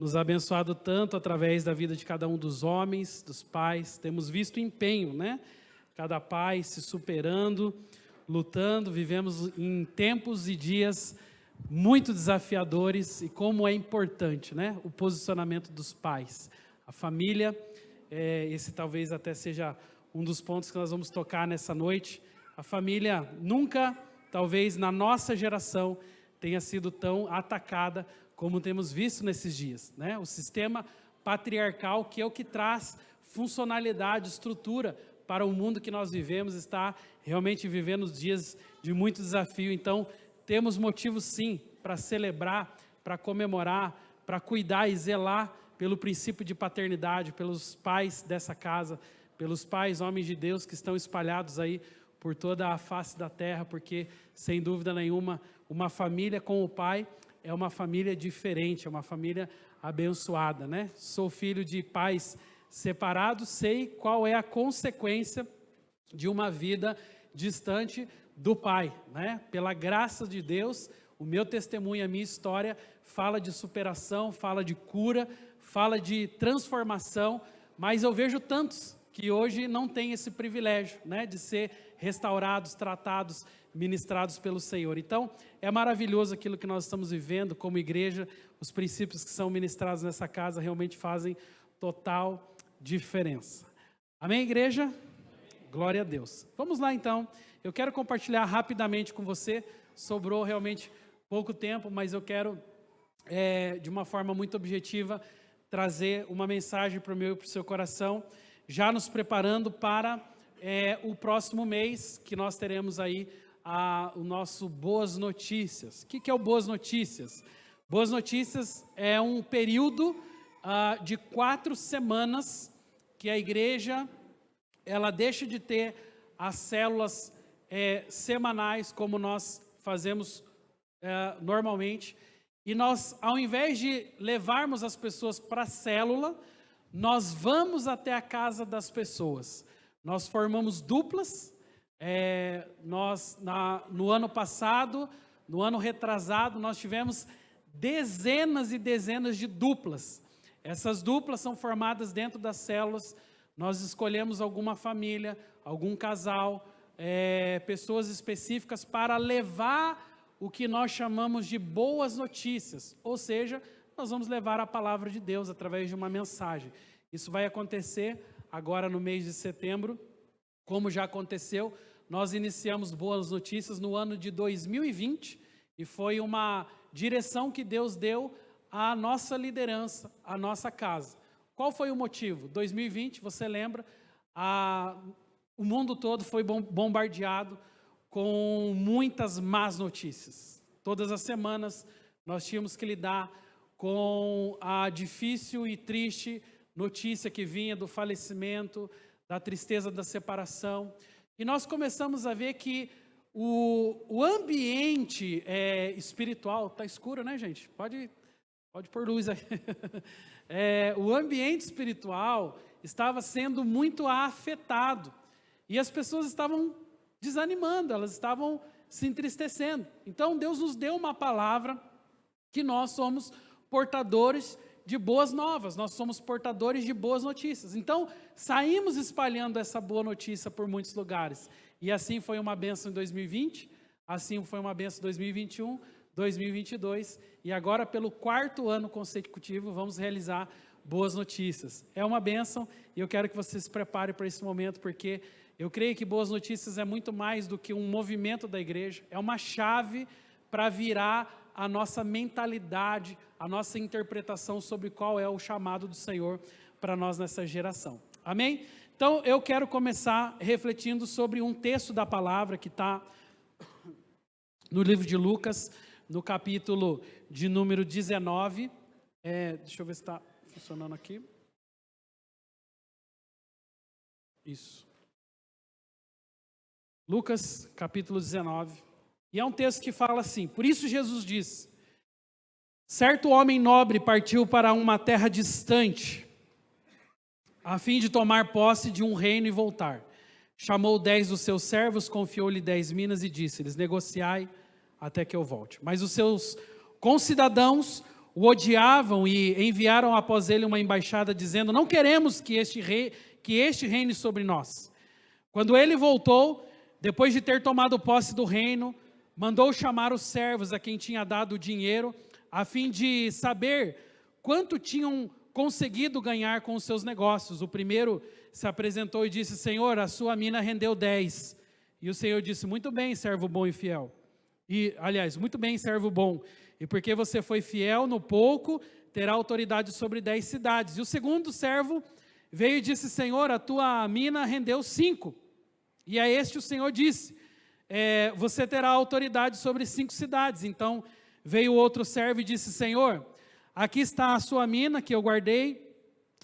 nos abençoado tanto através da vida de cada um dos homens, dos pais. Temos visto empenho, né? Cada pai se superando, lutando. Vivemos em tempos e dias muito desafiadores, e como é importante, né? O posicionamento dos pais. A família, esse talvez até seja um dos pontos que nós vamos tocar nessa noite. A família nunca, talvez na nossa geração, tenha sido tão atacada como temos visto nesses dias, né? O sistema patriarcal, que é o que traz funcionalidade, estrutura para o mundo que nós vivemos, está realmente vivendo dias de muito desafio. Então, temos motivos sim para celebrar, para comemorar, para cuidar e zelar pelo princípio de paternidade, pelos pais dessa casa, pelos pais, homens de Deus que estão espalhados aí por toda a face da terra, porque, sem dúvida nenhuma, uma família com o pai é uma família diferente, é uma família abençoada, né? Sou filho de pais separados, sei qual é a consequência de uma vida distante do pai, né? Pela graça de Deus, o meu testemunho, a minha história, fala de superação, fala de cura, fala de transformação, mas eu vejo tantos que hoje não têm esse privilégio, né, de ser restaurados, tratados, ministrados pelo Senhor. Então, é maravilhoso aquilo que nós estamos vivendo como igreja. Os princípios que são ministrados nessa casa realmente fazem total diferença. Amém, igreja? Glória a Deus. Vamos lá, então. Eu quero compartilhar rapidamente com você. Sobrou realmente pouco tempo, mas eu quero, de uma forma muito objetiva, trazer uma mensagem para o meu e para o seu coração, já nos preparando para o próximo mês, que nós teremos aí o nosso Boas Notícias. O que é o Boas Notícias? Boas Notícias é um período de 4 semanas que a igreja ela deixa de ter as células semanais, como nós fazemos normalmente, e nós, ao invés de levarmos as pessoas para a célula, nós vamos até a casa das pessoas. Nós formamos duplas. No ano passado, no ano retrasado, nós tivemos dezenas e dezenas de duplas. Essas duplas são formadas dentro das células. Nós escolhemos alguma família, algum casal, pessoas específicas para levar o que nós chamamos de boas notícias, ou seja, nós vamos levar a palavra de Deus através de uma mensagem. Isso vai acontecer agora no mês de setembro, como já aconteceu. Nós iniciamos Boas Notícias no ano de 2020 e foi uma direção que Deus deu à nossa liderança, à nossa casa. Qual foi o motivo? 2020, você lembra, o mundo todo foi bombardeado com muitas más notícias. Todas as semanas nós tínhamos que lidar com a difícil e triste notícia que vinha do falecimento, da tristeza da separação. E nós começamos a ver que o ambiente espiritual, está escuro, né, gente? Pode pôr luz aí. O ambiente espiritual estava sendo muito afetado. E as pessoas estavam desanimando, elas estavam se entristecendo. Então, Deus nos deu uma palavra que nós somos portadores de boas novas, nós somos portadores de boas notícias. Então, saímos espalhando essa boa notícia por muitos lugares. E assim foi uma bênção em 2020, assim foi uma bênção em 2021, 2022, e agora pelo 4º ano consecutivo vamos realizar Boas Notícias. É uma bênção e eu quero que você se prepare para esse momento, porque eu creio que Boas Notícias é muito mais do que um movimento da igreja, é uma chave para virar a nossa mentalidade, a nossa interpretação sobre qual é o chamado do Senhor para nós nessa geração. Amém? Então, eu quero começar refletindo sobre um texto da palavra que está no livro de Lucas, no capítulo de número 19. Deixa eu ver se está funcionando aqui. Isso. Lucas, capítulo 19. E é um texto que fala assim: por isso Jesus diz: certo homem nobre partiu para uma terra distante, a fim de tomar posse de um reino e voltar. Chamou 10 dos seus servos, confiou-lhe 10 minas e disse-lhes: negociai até que eu volte. Mas os seus concidadãos o odiavam e enviaram após ele uma embaixada dizendo: não queremos que este reine sobre nós. Quando ele voltou, depois de ter tomado posse do reino, mandou chamar os servos a quem tinha dado o dinheiro, a fim de saber quanto tinham conseguido ganhar com os seus negócios. O primeiro se apresentou e disse: Senhor, a sua mina rendeu 10. E o Senhor disse: muito bem, servo bom e fiel. Muito bem, servo bom. E porque você foi fiel no pouco, terá autoridade sobre 10 cidades. E o segundo servo veio e disse: Senhor, a tua mina rendeu 5. E a este o Senhor disse: você terá autoridade sobre 5 cidades. Então veio outro servo e disse: Senhor, aqui está a sua mina que eu guardei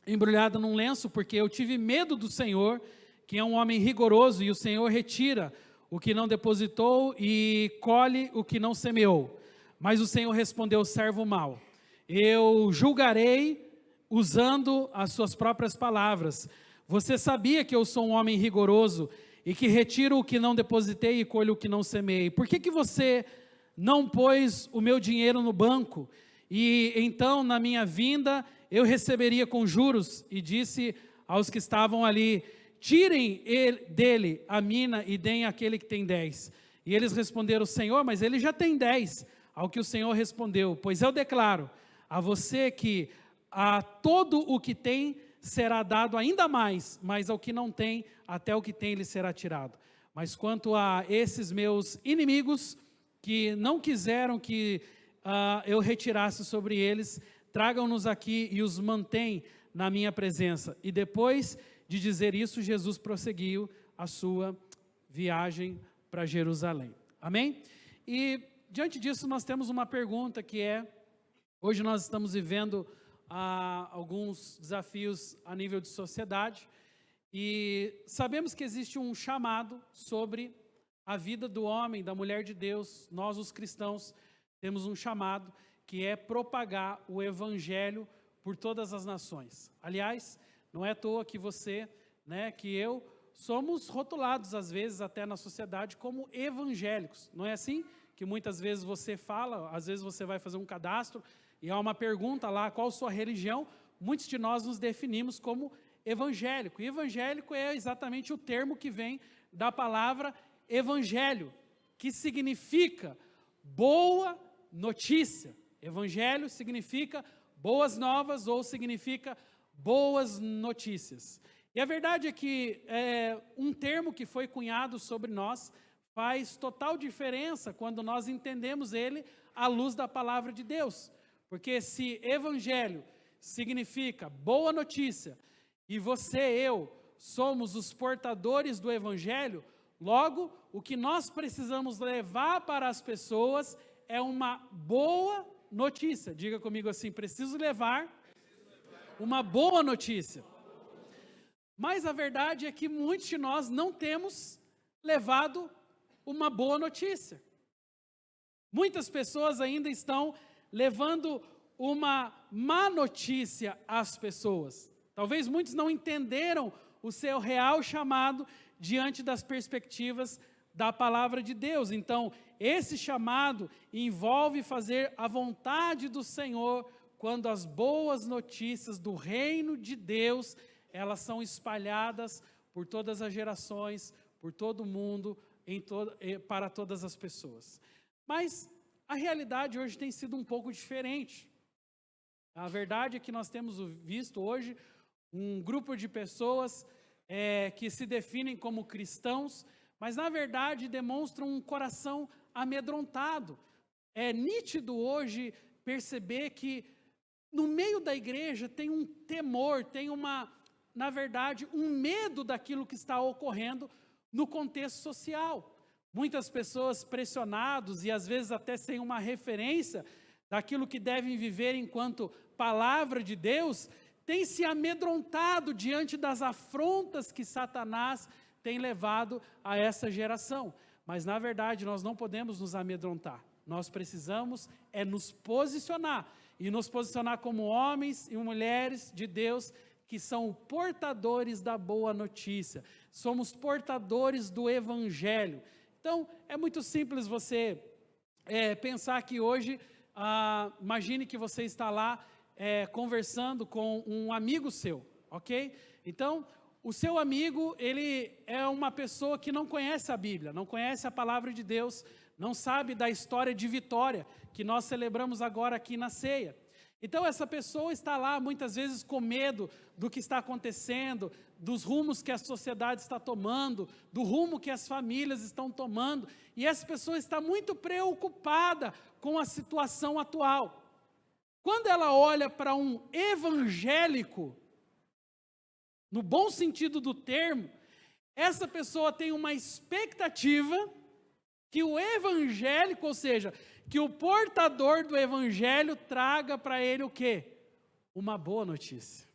embrulhada num lenço, porque eu tive medo do Senhor, que é um homem rigoroso, e o Senhor retira o que não depositou e colhe o que não semeou. Mas o Senhor respondeu: servo mau, eu julgarei usando as suas próprias palavras. Você sabia que eu sou um homem rigoroso e que retiro o que não depositei e colho o que não semeei. Por que você não pôs o meu dinheiro no banco? E então, na minha vinda, eu receberia com juros. E disse aos que estavam ali: tirem dele a mina e deem àquele que tem 10. E eles responderam: Senhor, mas ele já tem 10. Ao que o Senhor respondeu: pois eu declaro a você que a todo o que tem será dado ainda mais, mas ao que não tem, até o que tem lhe será tirado. Mas quanto a esses meus inimigos, que não quiseram que eu retirasse sobre eles, tragam-nos aqui e os mantém na minha presença. E depois de dizer isso, Jesus prosseguiu a sua viagem para Jerusalém. Amém? E diante disso nós temos uma pergunta que hoje nós estamos vivendo alguns desafios a nível de sociedade, e sabemos que existe um chamado sobre a vida do homem, da mulher de Deus. Nós, os cristãos, temos um chamado que é propagar o evangelho por todas as nações. Aliás, não é à toa que você, que eu, somos rotulados às vezes até na sociedade como evangélicos. Não é assim que muitas vezes você fala? Às vezes você vai fazer um cadastro e há uma pergunta lá: qual a sua religião? Muitos de nós nos definimos como evangélico. E evangélico é exatamente o termo que vem da palavra evangelho, que significa boa notícia. Evangelho significa boas novas ou significa boas notícias. E a verdade é que um termo que foi cunhado sobre nós faz total diferença quando nós entendemos ele à luz da palavra de Deus. Porque se evangelho significa boa notícia, e você e eu somos os portadores do evangelho, logo, o que nós precisamos levar para as pessoas é uma boa notícia. Diga comigo assim: preciso levar uma boa notícia. Mas a verdade é que muitos de nós não temos levado uma boa notícia. Muitas pessoas ainda estão levando uma má notícia às pessoas. Talvez muitos não entenderam o seu real chamado diante das perspectivas da palavra de Deus. Então, esse chamado envolve fazer a vontade do Senhor, quando as boas notícias do reino de Deus, elas são espalhadas por todas as gerações, por todo o mundo, para todas as pessoas. Mas a realidade hoje tem sido um pouco diferente. A verdade é que nós temos visto hoje um grupo de pessoas que se definem como cristãos, mas na verdade demonstram um coração amedrontado. É nítido hoje perceber que no meio da igreja tem um temor, tem na verdade, um medo daquilo que está ocorrendo no contexto social. Muitas pessoas pressionados e às vezes até sem uma referência daquilo que devem viver enquanto palavra de Deus, têm se amedrontado diante das afrontas que Satanás tem levado a essa geração. Mas na verdade nós não podemos nos amedrontar. Nós precisamos nos posicionar, e nos posicionar como homens e mulheres de Deus que são portadores da boa notícia. Somos portadores do evangelho. Então, é muito simples você pensar que hoje imagine que você está lá conversando com um amigo seu, ok? Então, o seu amigo, ele é uma pessoa que não conhece a Bíblia, não conhece a palavra de Deus, não sabe da história de vitória que nós celebramos agora aqui na ceia. Então, essa pessoa está lá muitas vezes com medo do que está acontecendo, dos rumos que a sociedade está tomando, do rumo que as famílias estão tomando, e essa pessoa está muito preocupada com a situação atual. Quando ela olha para um evangélico, no bom sentido do termo, essa pessoa tem uma expectativa que o evangélico, ou seja, que o portador do evangelho traga para ele o quê? Uma boa notícia.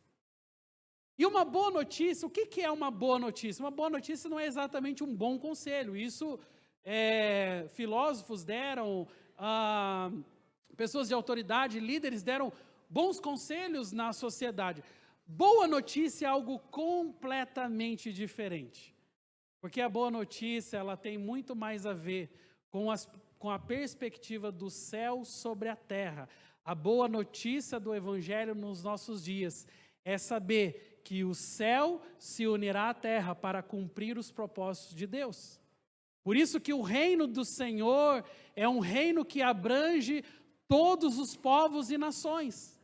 E uma boa notícia, o que é uma boa notícia? Uma boa notícia não é exatamente um bom conselho, isso filósofos deram, pessoas de autoridade, líderes deram bons conselhos na sociedade. Boa notícia é algo completamente diferente, porque a boa notícia ela tem muito mais a ver com a perspectiva do céu sobre a terra. A boa notícia do Evangelho nos nossos dias é saber que o céu se unirá à terra para cumprir os propósitos de Deus. Por isso que o reino do Senhor é um reino que abrange todos os povos e nações.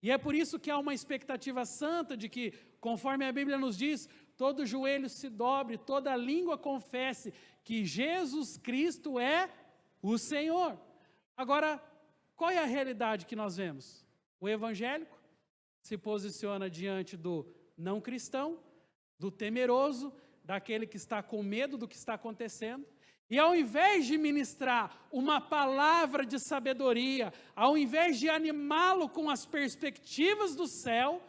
E é por isso que há uma expectativa santa de que, conforme a Bíblia nos diz, todo joelho se dobre, toda língua confesse que Jesus Cristo é o Senhor. Agora, qual é a realidade que nós vemos? O evangélico se posiciona diante do não cristão, do temeroso, daquele que está com medo do que está acontecendo, e ao invés de ministrar uma palavra de sabedoria, ao invés de animá-lo com as perspectivas do céu,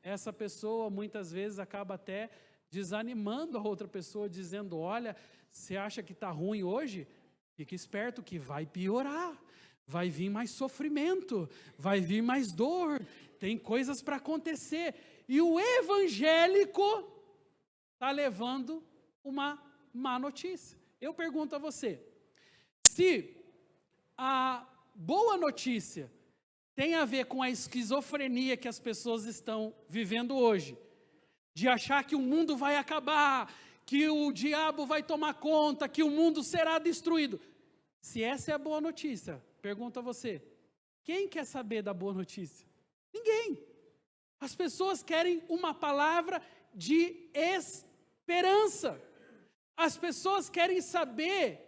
essa pessoa muitas vezes acaba até desanimando a outra pessoa, dizendo, olha, você acha que está ruim hoje? Fique esperto que vai piorar, vai vir mais sofrimento, vai vir mais dor, tem coisas para acontecer. E o evangélico está levando uma má notícia. Eu pergunto a você, se a boa notícia tem a ver com a esquizofrenia que as pessoas estão vivendo hoje, de achar que o mundo vai acabar, que o diabo vai tomar conta, que o mundo será destruído. Se essa é a boa notícia, pergunto a você, quem quer saber da boa notícia? Ninguém. As pessoas querem uma palavra de esperança. As pessoas querem saber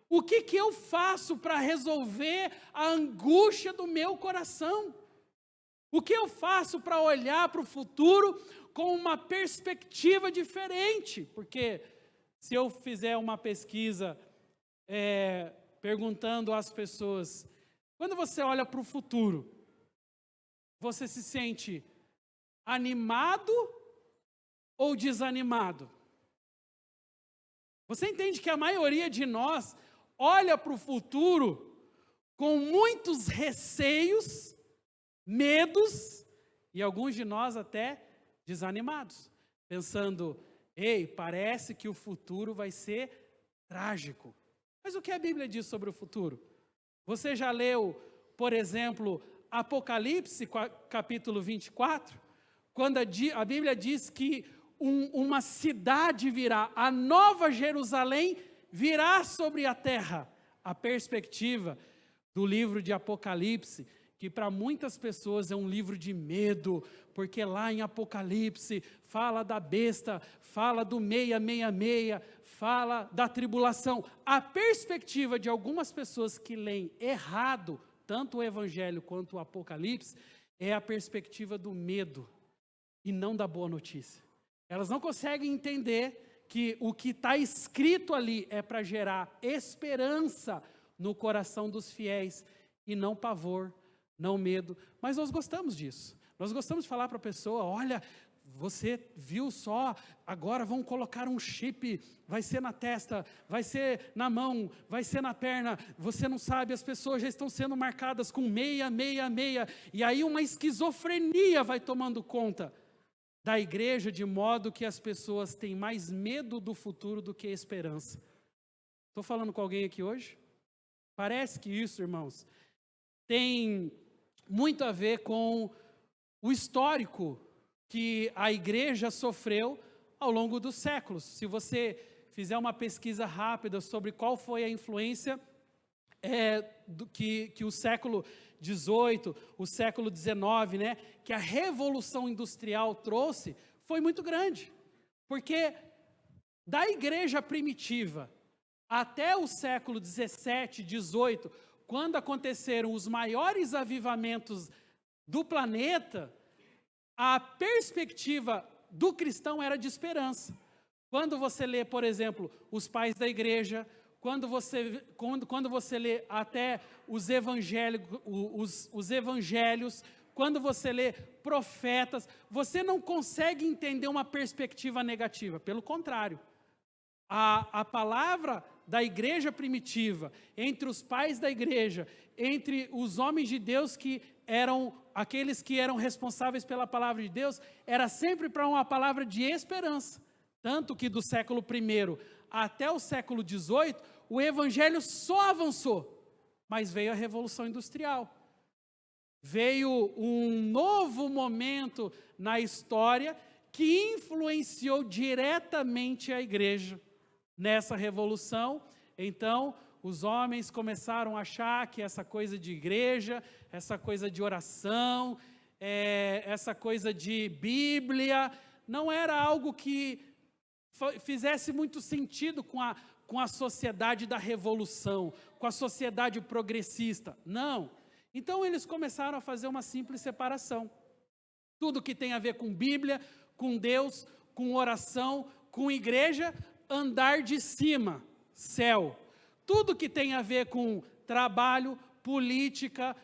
o que eu faço para resolver a angústia do meu coração. O que eu faço para olhar para o futuro com uma perspectiva diferente. Porque se eu fizer uma pesquisa perguntando às pessoas, quando você olha para o futuro, você se sente animado ou desanimado? Você entende que a maioria de nós olha para o futuro com muitos receios, medos e alguns de nós até desanimados, pensando, ei, parece que o futuro vai ser trágico. Mas o que a Bíblia diz sobre o futuro? Você já leu, por exemplo, Apocalipse, capítulo 24? Quando a Bíblia diz que uma cidade virá, a nova Jerusalém virá sobre a terra. A perspectiva do livro de Apocalipse, que para muitas pessoas é um livro de medo, porque lá em Apocalipse fala da besta, fala do 666, fala da tribulação. A perspectiva de algumas pessoas que leem errado, tanto o Evangelho quanto o Apocalipse, é a perspectiva do medo e não da boa notícia. Elas não conseguem entender que o que está escrito ali é para gerar esperança no coração dos fiéis e não pavor, não medo. Mas nós gostamos disso. Nós gostamos de falar para a pessoa, olha, você viu só, agora vão colocar um chip, vai ser na testa, vai ser na mão, vai ser na perna, você não sabe, as pessoas já estão sendo marcadas com 666, e aí uma esquizofrenia vai tomando conta da igreja, de modo que as pessoas têm mais medo do futuro do que esperança. Estou falando com alguém aqui hoje? Parece que isso, irmãos, tem muito a ver com o histórico que a igreja sofreu ao longo dos séculos. Se você fizer uma pesquisa rápida sobre qual foi a influência que o século XVIII, o século XIX, né, que a Revolução Industrial trouxe, foi muito grande. Porque da igreja primitiva até o século XVII, XVIII, quando aconteceram os maiores avivamentos do planeta, a perspectiva do cristão era de esperança. Quando você lê, por exemplo, os pais da igreja, quando você lê até os evangelhos, quando você lê profetas, você não consegue entender uma perspectiva negativa. Pelo contrário, a palavra da igreja primitiva, entre os pais da igreja, entre os homens de Deus que eram aqueles que eram responsáveis pela palavra de Deus, era sempre para uma palavra de esperança. Tanto que do século I até o século XVIII, o evangelho só avançou, mas veio a Revolução Industrial. Veio um novo momento na história que influenciou diretamente a igreja. Nessa revolução, então, os homens começaram a achar que essa coisa de igreja, essa coisa de oração, essa coisa de Bíblia, não era algo que fizesse muito sentido com a sociedade da revolução, com a sociedade progressista. Não. Então eles começaram a fazer uma simples separação. Tudo que tem a ver com Bíblia, com Deus, com oração, com igreja, andar de cima, céu. Tudo que tem a ver com trabalho, política,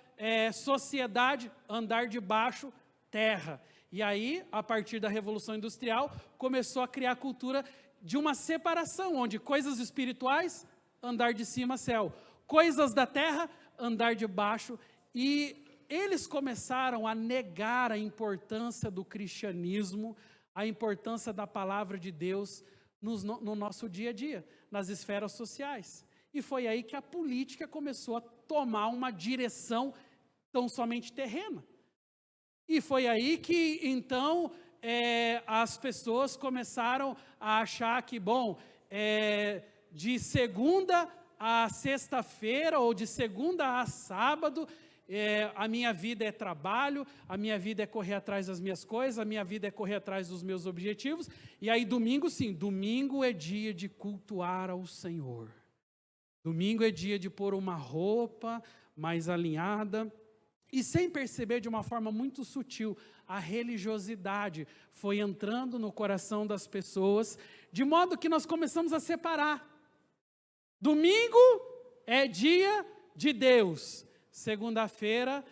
sociedade, andar de baixo, terra. E aí, a partir da Revolução Industrial, começou a criar a cultura de uma separação, onde coisas espirituais, andar de cima, céu. Coisas da terra, andar de baixo. E eles começaram a negar a importância do cristianismo, a importância da palavra de Deus no nosso dia a dia, nas esferas sociais. E foi aí que a política começou a tomar uma direção tão somente terrena. E foi aí que, então, as pessoas começaram a achar que, bom, de segunda a sexta-feira, ou de segunda a sábado, a minha vida é trabalho, a minha vida é correr atrás das minhas coisas, a minha vida é correr atrás dos meus objetivos. E aí domingo, sim, domingo é dia de cultuar ao Senhor. Domingo é dia de pôr uma roupa mais alinhada. E sem perceber, de uma forma muito sutil, a religiosidade foi entrando no coração das pessoas, de modo que nós começamos a separar. Domingo é dia de Deus, segunda-feira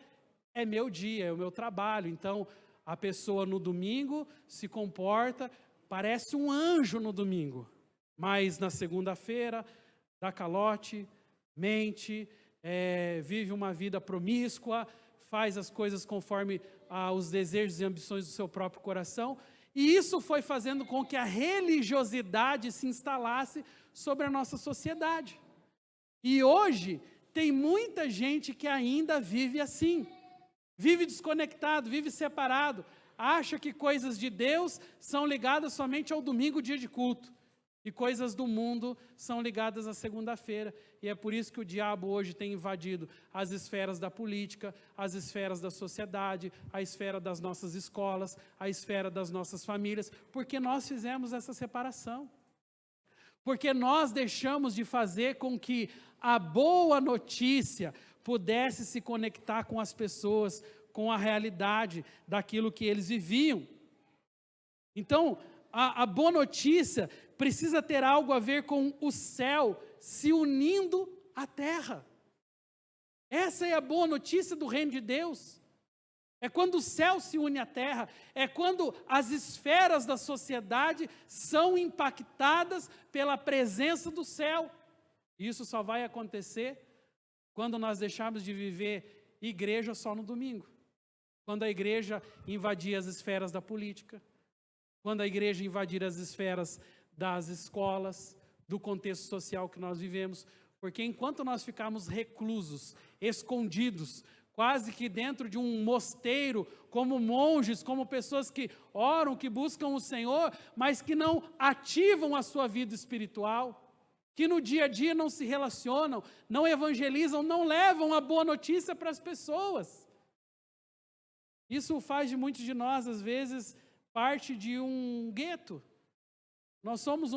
é meu dia, é o meu trabalho. Então, a pessoa no domingo se comporta, parece um anjo no domingo, mas na segunda-feira dá calote, mente, vive uma vida promíscua, faz as coisas conforme os desejos e ambições do seu próprio coração, e isso foi fazendo com que a religiosidade se instalasse sobre a nossa sociedade. E hoje, tem muita gente que ainda vive assim, vive desconectado, vive separado, acha que coisas de Deus são ligadas somente ao domingo, dia de culto, e coisas do mundo são ligadas à segunda-feira. E é por isso que o diabo hoje tem invadido as esferas da política, as esferas da sociedade, a esfera das nossas escolas, a esfera das nossas famílias, porque nós fizemos essa separação. Porque nós deixamos de fazer com que a boa notícia pudesse se conectar com as pessoas, com a realidade daquilo que eles viviam. Então, a boa notícia precisa ter algo a ver com o céu se unindo à terra. Essa é a boa notícia do reino de Deus. É quando o céu se une à terra, é quando as esferas da sociedade são impactadas pela presença do céu. Isso só vai acontecer quando nós deixarmos de viver igreja só no domingo. Quando a igreja invadir as esferas da política, quando a igreja invadir as esferas das escolas, do contexto social que nós vivemos, porque enquanto nós ficarmos reclusos, escondidos, quase que dentro de um mosteiro, como monges, como pessoas que oram, que buscam o Senhor, mas que não ativam a sua vida espiritual, que no dia a dia não se relacionam, não evangelizam, não levam a boa notícia para as pessoas. Isso faz de muitos de nós, às vezes, parte de um gueto. Nós somos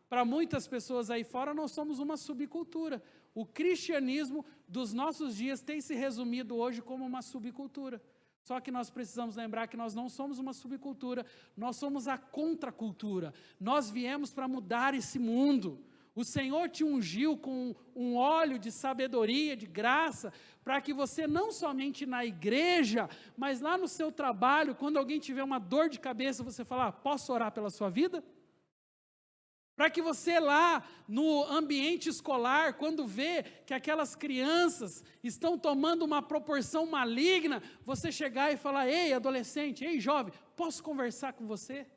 para muitas pessoas aí fora, nós somos uma subcultura. O cristianismo dos nossos dias tem se resumido hoje como uma subcultura. Só que nós precisamos lembrar que nós não somos uma subcultura, nós somos a contracultura. Nós viemos para mudar esse mundo. O Senhor te ungiu com um óleo de sabedoria, de graça, para que você não somente na igreja, mas lá no seu trabalho, quando alguém tiver uma dor de cabeça, você falar, posso orar pela sua vida? Para que você lá no ambiente escolar, quando vê que aquelas crianças estão tomando uma proporção maligna, você chegar e falar, ei adolescente, ei jovem, posso conversar com você?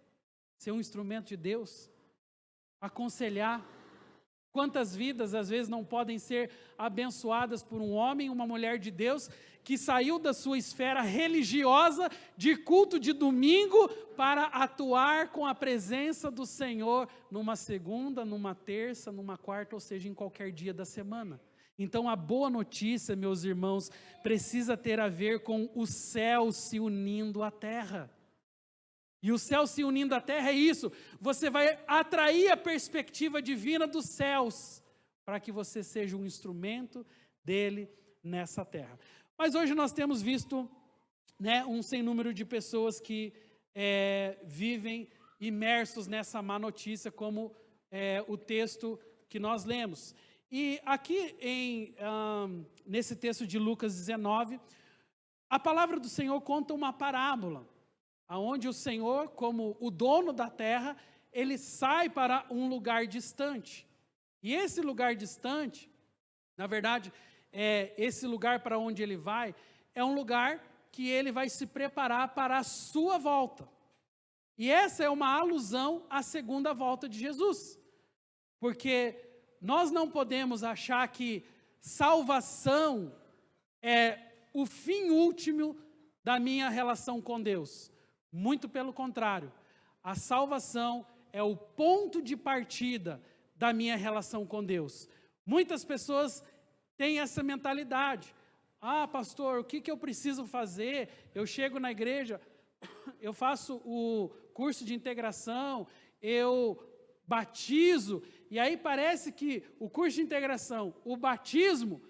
Ser um instrumento de Deus? Aconselhar? Quantas vidas às vezes não podem ser abençoadas por um homem, uma mulher de Deus, que saiu da sua esfera religiosa, de culto de domingo, para atuar com a presença do Senhor numa segunda, numa terça, numa quarta, ou seja, em qualquer dia da semana. Então a boa notícia, meus irmãos, precisa ter a ver com o céu se unindo à terra. E o céu se unindo à terra é isso, você vai atrair a perspectiva divina dos céus, para que você seja um instrumento dele nessa terra. Mas hoje nós temos visto, um sem número de pessoas que vivem imersos nessa má notícia, como o texto que nós lemos. E aqui nesse texto de Lucas 19, a palavra do Senhor conta uma parábola, aonde o Senhor, como o dono da terra, ele sai para um lugar distante. E esse lugar distante, na verdade, esse lugar para onde ele vai, é um lugar que ele vai se preparar para a sua volta. E essa é uma alusão à segunda volta de Jesus. Porque nós não podemos achar que salvação é o fim último da minha relação com Deus. Muito pelo contrário, a salvação é o ponto de partida da minha relação com Deus. Muitas pessoas têm essa mentalidade. Ah, pastor, o que eu preciso fazer? Eu chego na igreja, eu faço o curso de integração, eu batizo, e aí parece que o curso de integração, o batismo,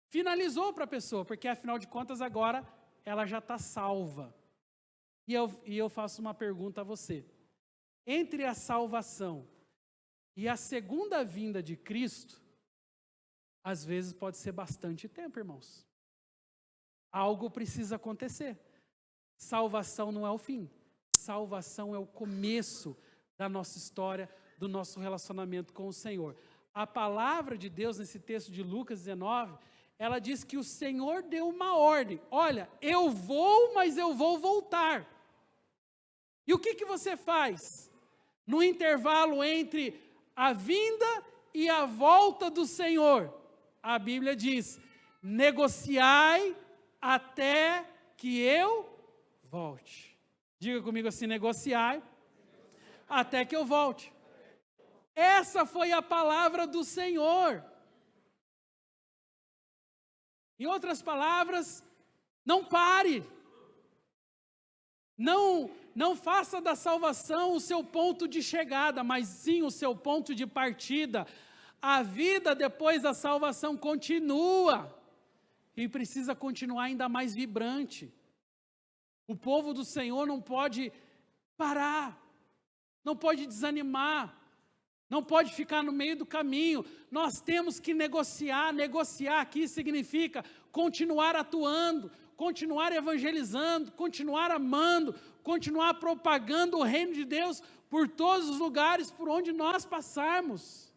finalizou para a pessoa, porque afinal de contas agora ela já está salva. E eu faço uma pergunta a você. Entre a salvação e a segunda vinda de Cristo, às vezes pode ser bastante tempo, irmãos. Algo precisa acontecer. Salvação não é o fim. Salvação é o começo da nossa história, do nosso relacionamento com o Senhor. A palavra de Deus nesse texto de Lucas 19, ela diz que o Senhor deu uma ordem. Olha, eu vou, mas eu vou voltar. E o que você faz no intervalo entre a vinda e a volta do Senhor? A Bíblia diz, negociai até que eu volte. Diga comigo assim, negociai até que eu volte. Essa foi a palavra do Senhor. Em outras palavras, não pare. Não faça da salvação o seu ponto de chegada, mas sim o seu ponto de partida. A vida depois da salvação continua e precisa continuar ainda mais vibrante. O povo do Senhor não pode parar, não pode desanimar, não pode ficar no meio do caminho. Nós temos que negociar. Negociar aqui significa continuar atuando, continuar evangelizando, continuar amando, continuar propagando o reino de Deus por todos os lugares por onde nós passarmos.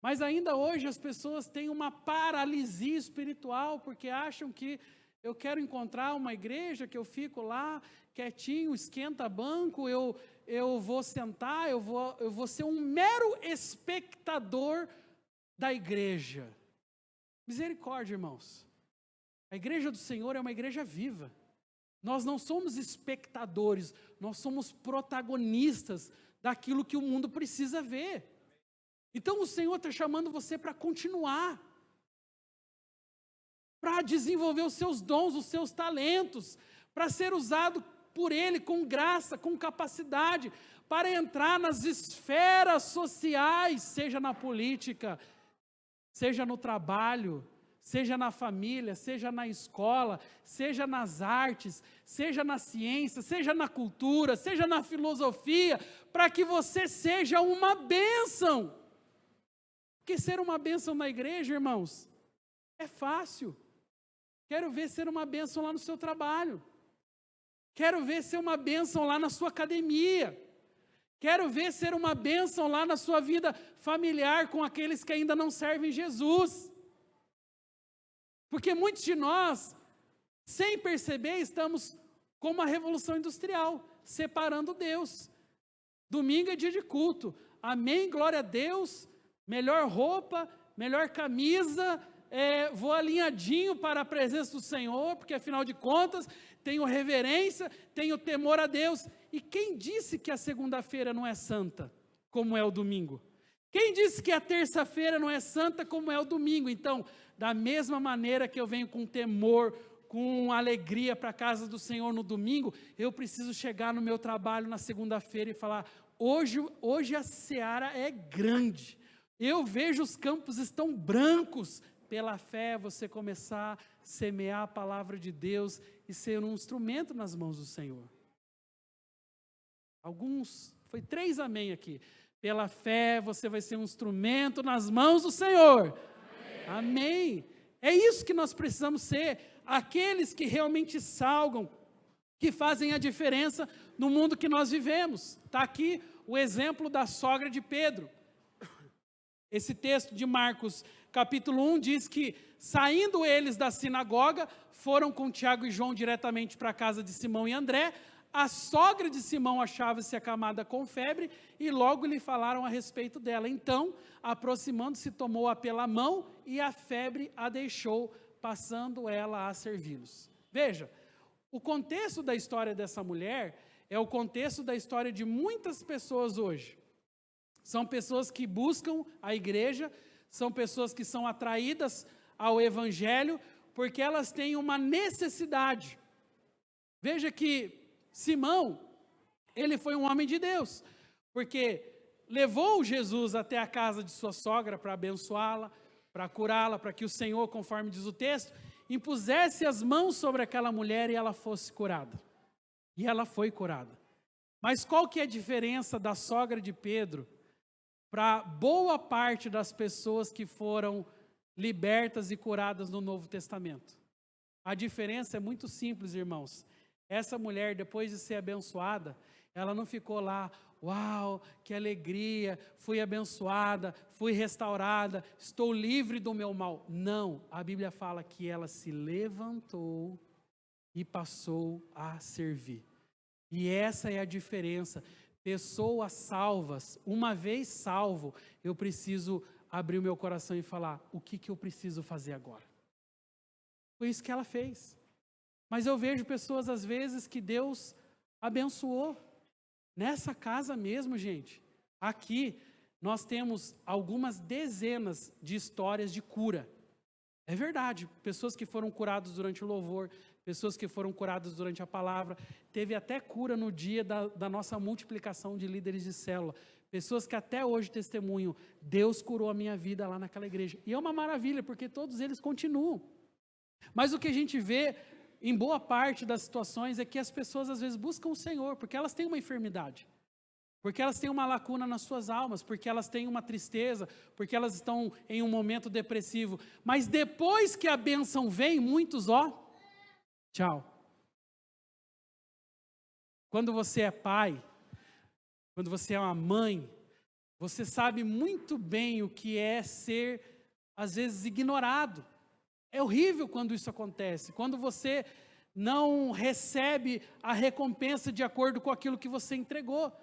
Mas ainda hoje as pessoas têm uma paralisia espiritual, porque acham que eu quero encontrar uma igreja que eu fico lá quietinho, esquenta banco, eu vou sentar, eu vou ser um mero espectador da igreja. Misericórdia, irmãos. A igreja do Senhor é uma igreja viva. Nós não somos espectadores, nós somos protagonistas daquilo que o mundo precisa ver. Então o Senhor está chamando você para continuar, para desenvolver os seus dons, os seus talentos, para ser usado por Ele com graça, com capacidade, para entrar nas esferas sociais, seja na política, seja no trabalho, seja na família, seja na escola, seja nas artes, seja na ciência, seja na cultura, seja na filosofia, para que você seja uma bênção. Porque ser uma bênção na igreja, irmãos, é fácil. Quero ver ser uma bênção lá no seu trabalho. Quero ver ser uma bênção lá na sua academia. Quero ver ser uma bênção lá na sua vida familiar com aqueles que ainda não servem Jesus. Porque muitos de nós, sem perceber, estamos como a Revolução Industrial, separando Deus. Domingo é dia de culto. Amém, glória a Deus. Melhor roupa, melhor camisa, vou alinhadinho para a presença do Senhor, porque afinal de contas, tenho reverência, tenho temor a Deus. E quem disse que a segunda-feira não é santa, como é o domingo? Quem disse que a terça-feira não é santa, como é o domingo? Então, da mesma maneira que eu venho com temor, com alegria para a casa do Senhor no domingo, eu preciso chegar no meu trabalho na segunda-feira e falar, hoje a seara é grande, eu vejo os campos estão brancos. Pela fé você começar a semear a palavra de Deus e ser um instrumento nas mãos do Senhor. Foi 3 amém aqui. Pela fé você vai ser um instrumento nas mãos do Senhor. Amém. É isso que nós precisamos ser, aqueles que realmente salgam, que fazem a diferença no mundo que nós vivemos. Está aqui o exemplo da sogra de Pedro. Esse texto de Marcos, capítulo 1, diz que, saindo eles da sinagoga, foram com Tiago e João diretamente para a casa de Simão e André. A sogra de Simão achava-se acamada com febre e logo lhe falaram a respeito dela. Então, aproximando-se, tomou-a pela mão e a febre a deixou, passando ela a servi-los. Veja, o contexto da história dessa mulher é o contexto da história de muitas pessoas hoje. São pessoas que buscam a igreja, são pessoas que são atraídas ao evangelho, porque elas têm uma necessidade. Veja que Simão, ele foi um homem de Deus, porque levou Jesus até a casa de sua sogra para abençoá-la, para curá-la, para que o Senhor, conforme diz o texto, impusesse as mãos sobre aquela mulher e ela fosse curada. E ela foi curada. Mas qual que é a diferença da sogra de Pedro para boa parte das pessoas que foram libertas e curadas no Novo Testamento? A diferença é muito simples, irmãos. Essa mulher, depois de ser abençoada, ela não ficou lá, uau, que alegria, fui abençoada, fui restaurada, estou livre do meu mal. Não, a Bíblia fala que ela se levantou e passou a servir. E essa é a diferença. Pessoas salvas, uma vez salvo, eu preciso abrir o meu coração e falar, o que eu preciso fazer agora? Foi isso que ela fez. Mas eu vejo pessoas, às vezes, que Deus abençoou. Nessa casa mesmo, gente, aqui, nós temos algumas dezenas de histórias de cura. É verdade, pessoas que foram curadas durante o louvor, pessoas que foram curadas durante a palavra, teve até cura no dia da nossa multiplicação de líderes de célula, pessoas que até hoje testemunham, Deus curou a minha vida lá naquela igreja, e é uma maravilha, porque todos eles continuam, mas o que a gente vê, em boa parte das situações, é que as pessoas às vezes buscam o Senhor, porque elas têm uma enfermidade, porque elas têm uma lacuna nas suas almas, porque elas têm uma tristeza, porque elas estão em um momento depressivo, mas depois que a bênção vem, muitos, tchau. Quando você é pai, quando você é uma mãe, você sabe muito bem o que é ser, às vezes, ignorado. É horrível quando isso acontece, quando você não recebe a recompensa de acordo com aquilo que você entregou.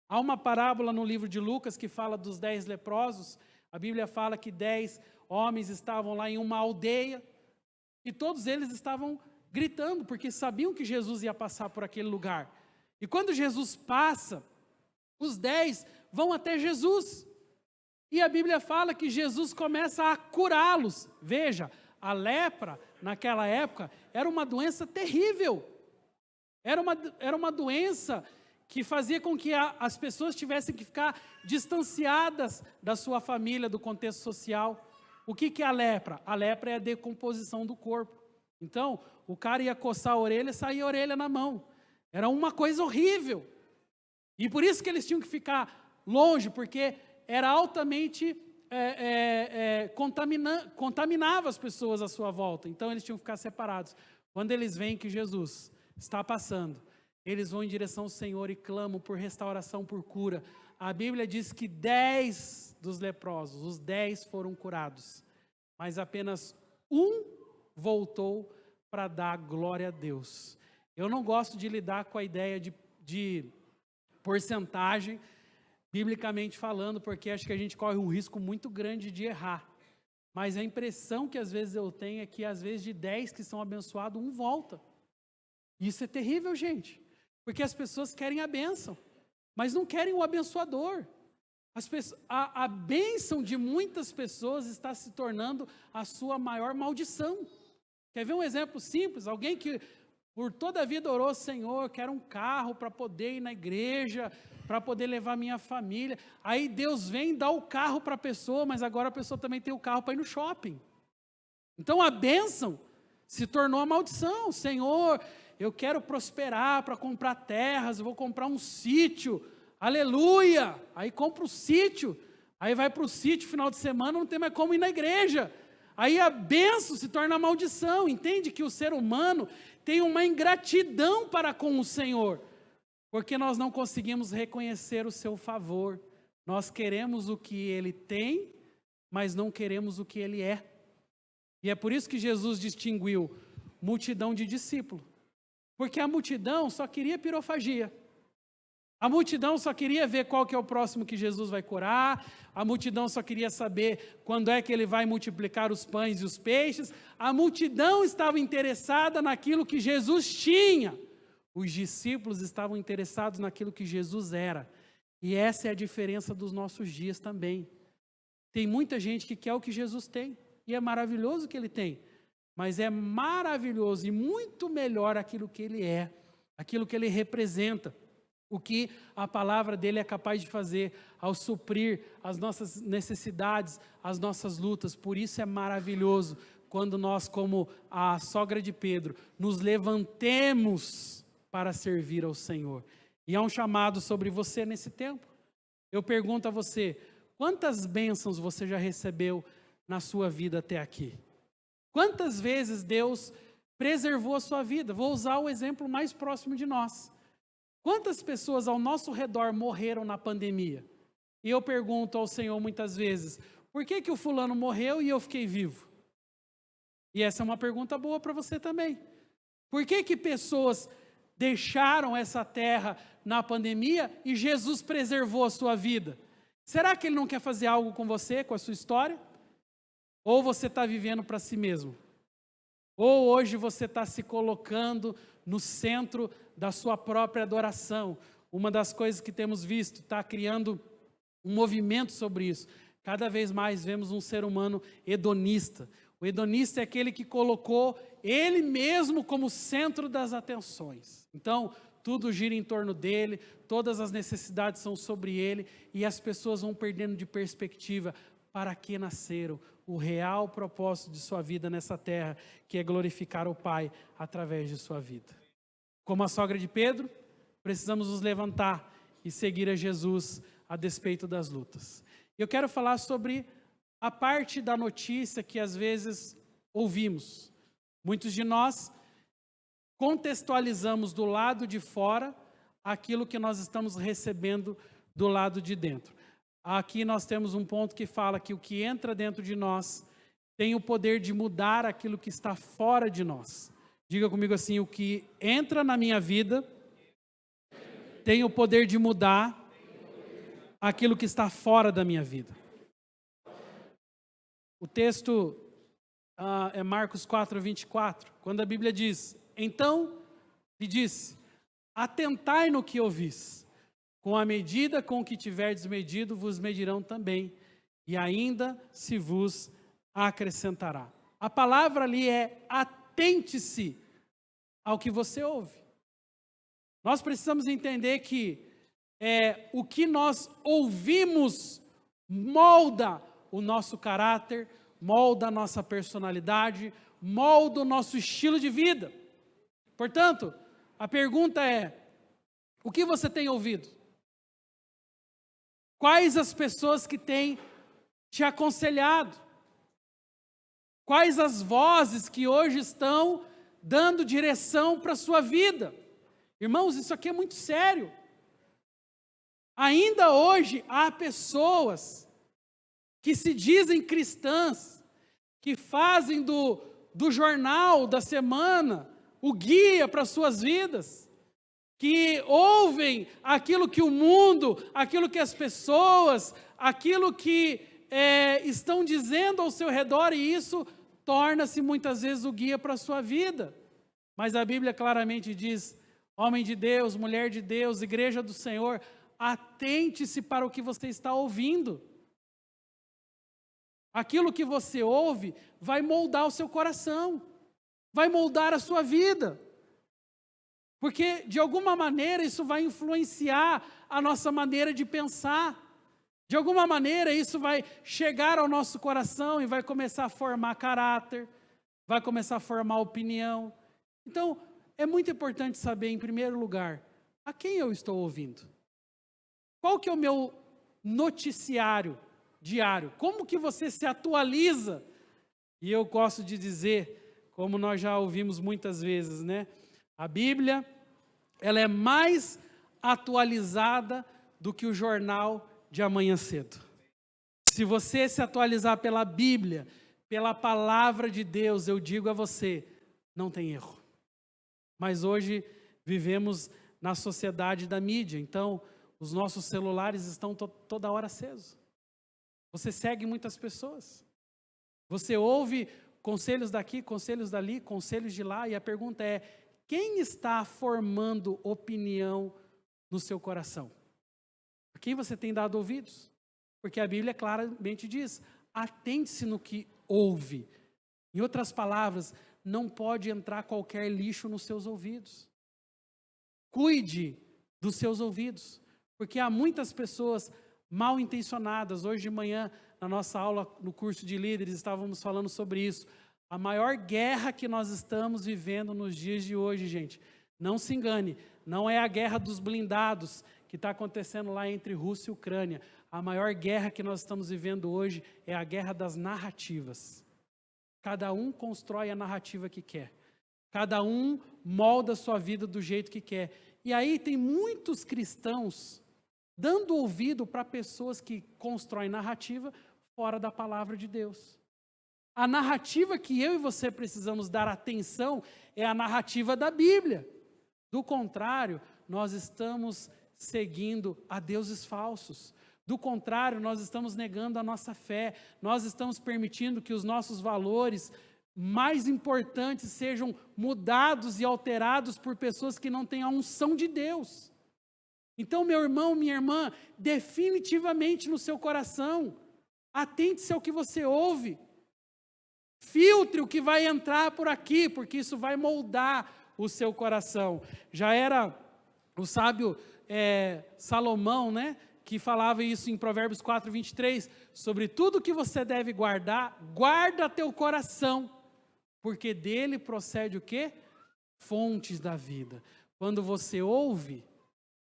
Há uma parábola no livro de Lucas que fala dos 10 leprosos. A Bíblia fala que 10 homens estavam lá em uma aldeia, E todos eles estavam gritando, porque sabiam que Jesus ia passar por aquele lugar. E quando Jesus passa, os 10 vão até Jesus. E a Bíblia fala que Jesus começa a curá-los. Veja, a lepra, naquela época, era uma doença terrível. Era uma doença que fazia com que as pessoas tivessem que ficar distanciadas da sua família, do contexto social. O que é a lepra? A lepra é a decomposição do corpo. Então, o cara ia coçar a orelha e saía a orelha na mão. Era uma coisa horrível. E por isso que eles tinham que ficar longe, porque era altamente contaminava as pessoas à sua volta. Então, eles tinham que ficar separados. Quando eles veem que Jesus está passando, eles vão em direção ao Senhor e clamam por restauração, por cura. A Bíblia diz que 10 dos leprosos, os 10 foram curados, mas apenas um voltou para dar glória a Deus. Eu não gosto de lidar com a ideia de porcentagem, biblicamente falando, porque acho que a gente corre um risco muito grande de errar. Mas a impressão que às vezes eu tenho é que às vezes de 10 que são abençoados, um volta. Isso é terrível, gente, porque as pessoas querem a bênção, mas não querem o abençoador. A bênção de muitas pessoas está se tornando a sua maior maldição. Quer ver um exemplo simples? Alguém que por toda a vida orou: Senhor, quero um carro para poder ir na igreja, para poder levar minha família. Aí Deus vem e dá o carro para a pessoa, mas agora a pessoa também tem o carro para ir no shopping. Então a bênção se tornou a maldição. Senhor, eu quero prosperar para comprar terras, eu vou comprar um sítio, aleluia! Aí compra o sítio, aí vai para o sítio, final de semana não tem mais como ir na igreja. Aí a bênção se torna a maldição. Entende que o ser humano tem uma ingratidão para com o Senhor, porque nós não conseguimos reconhecer o seu favor. Nós queremos o que Ele tem, mas não queremos o que Ele é. E é por isso que Jesus distinguiu multidão de discípulo. Porque a multidão só queria pirofagia. A multidão só queria ver qual que é o próximo que Jesus vai curar. A multidão só queria saber quando é que ele vai multiplicar os pães e os peixes. A multidão estava interessada naquilo que Jesus tinha. Os discípulos estavam interessados naquilo que Jesus era. E essa é a diferença dos nossos dias também. Tem muita gente que quer o que Jesus tem. E é maravilhoso o que ele tem. Mas é maravilhoso e muito melhor aquilo que ele é. Aquilo que ele representa. O que a palavra dele é capaz de fazer ao suprir as nossas necessidades, as nossas lutas. Por isso é maravilhoso quando nós, como a sogra de Pedro, nos levantemos para servir ao Senhor. E há um chamado sobre você nesse tempo. Eu pergunto a você, quantas bênçãos você já recebeu na sua vida até aqui? Quantas vezes Deus preservou a sua vida? Vou usar o exemplo mais próximo de nós. Quantas pessoas ao nosso redor morreram na pandemia? E eu pergunto ao Senhor muitas vezes, por que o fulano morreu e eu fiquei vivo? E essa é uma pergunta boa para você também. Por que pessoas deixaram essa terra na pandemia e Jesus preservou a sua vida? Será que Ele não quer fazer algo com você, com a sua história? Ou você está vivendo para si mesmo? Ou hoje você está se colocando no centro da sua própria adoração? Uma das coisas que temos visto, está criando um movimento sobre isso. Cada vez mais vemos um ser humano hedonista. O hedonista é aquele que colocou ele mesmo como centro das atenções. Então, tudo gira em torno dele, todas as necessidades são sobre ele, e as pessoas vão perdendo de perspectiva para que nasceram, o real propósito de sua vida nessa terra, que é glorificar o Pai através de sua vida. Como a sogra de Pedro, precisamos nos levantar e seguir a Jesus a despeito das lutas. Eu quero falar sobre a parte da notícia que às vezes ouvimos. Muitos de nós contextualizamos do lado de fora aquilo que nós estamos recebendo do lado de dentro. Aqui nós temos um ponto que fala que o que entra dentro de nós tem o poder de mudar aquilo que está fora de nós. Diga comigo assim, o que entra na minha vida tem o poder de mudar aquilo que está fora da minha vida. O texto é Marcos 4:24, quando a Bíblia diz: então lhe disse, atentai no que ouvis, com a medida com que tiverdes medido, vos medirão também, e ainda se vos acrescentará. A palavra ali é atente-se ao que você ouve. Nós precisamos entender que o que nós ouvimos molda o nosso caráter, molda a nossa personalidade, molda o nosso estilo de vida. Portanto, a pergunta é: o que você tem ouvido? Quais as pessoas que têm te aconselhado? Quais as vozes que hoje estão dando direção para a sua vida? Irmãos, isso aqui é muito sério. Ainda hoje há pessoas que se dizem cristãs, que fazem do jornal da semana o guia para as suas vidas, que ouvem aquilo que o mundo, aquilo que as pessoas, aquilo que estão dizendo ao seu redor, e isso torna-se muitas vezes o guia para a sua vida. Mas a Bíblia claramente diz: homem de Deus, mulher de Deus, igreja do Senhor, atente-se para o que você está ouvindo. Aquilo que você ouve vai moldar o seu coração, vai moldar a sua vida. Porque, de alguma maneira, isso vai influenciar a nossa maneira de pensar. De alguma maneira, isso vai chegar ao nosso coração e vai começar a formar caráter, vai começar a formar opinião. Então, é muito importante saber, em primeiro lugar, a quem eu estou ouvindo. Qual que é o meu noticiário diário? Como que você se atualiza? E eu gosto de dizer, como nós já ouvimos muitas vezes, né? A Bíblia, ela é mais atualizada do que o jornal de amanhã cedo. Se você se atualizar pela Bíblia, pela palavra de Deus, eu digo a você, não tem erro. Mas hoje vivemos na sociedade da mídia, então os nossos celulares estão toda hora acesos. Você segue muitas pessoas. Você ouve conselhos daqui, conselhos dali, conselhos de lá, e a pergunta é: quem está formando opinião no seu coração? A quem você tem dado ouvidos? Porque a Bíblia claramente diz: atente-se no que ouve. Em outras palavras, não pode entrar qualquer lixo nos seus ouvidos. Cuide dos seus ouvidos, porque há muitas pessoas mal intencionadas. Hoje de manhã, na nossa aula no curso de líderes, estávamos falando sobre isso. A maior guerra que nós estamos vivendo nos dias de hoje, gente, não se engane, não é a guerra dos blindados que está acontecendo lá entre Rússia e Ucrânia. A maior guerra que nós estamos vivendo hoje é a guerra das narrativas. Cada um constrói a narrativa que quer. Cada um molda a sua vida do jeito que quer. E aí tem muitos cristãos dando ouvido para pessoas que constroem narrativa fora da palavra de Deus. A narrativa que eu e você precisamos dar atenção é a narrativa da Bíblia. Do contrário, nós estamos seguindo a deuses falsos. Do contrário, nós estamos negando a nossa fé, nós estamos permitindo que os nossos valores mais importantes sejam mudados e alterados por pessoas que não têm a unção de Deus. Então, meu irmão, minha irmã, definitivamente no seu coração, atente-se ao que você ouve, filtre o que vai entrar por aqui, porque isso vai moldar o seu coração. Já era o sábio Salomão, né? Que falava isso em Provérbios 4:23, sobre tudo que você deve guardar, guarda teu coração, porque dele procede o quê? Fontes da vida. Quando você ouve,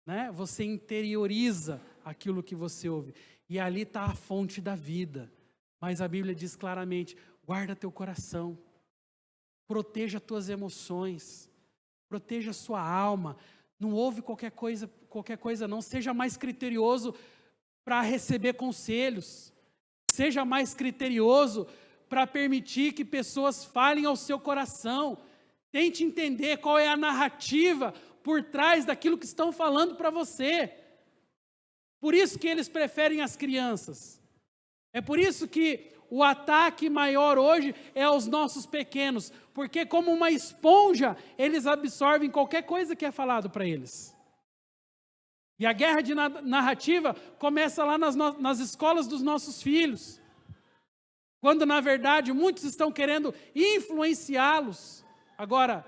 né, você interioriza aquilo que você ouve, e ali está a fonte da vida. Mas a Bíblia diz claramente: guarda teu coração, proteja tuas emoções, proteja sua alma. Não ouve qualquer coisa não. Seja mais criterioso para receber conselhos. Seja mais criterioso para permitir que pessoas falem ao seu coração. Tente entender qual é a narrativa por trás daquilo que estão falando para você. Por isso que eles preferem as crianças. É por isso que o ataque maior hoje é aos nossos pequenos, porque como uma esponja, eles absorvem qualquer coisa que é falado para eles. E a guerra de narrativa começa lá nas escolas dos nossos filhos, quando na verdade muitos estão querendo influenciá-los. Agora,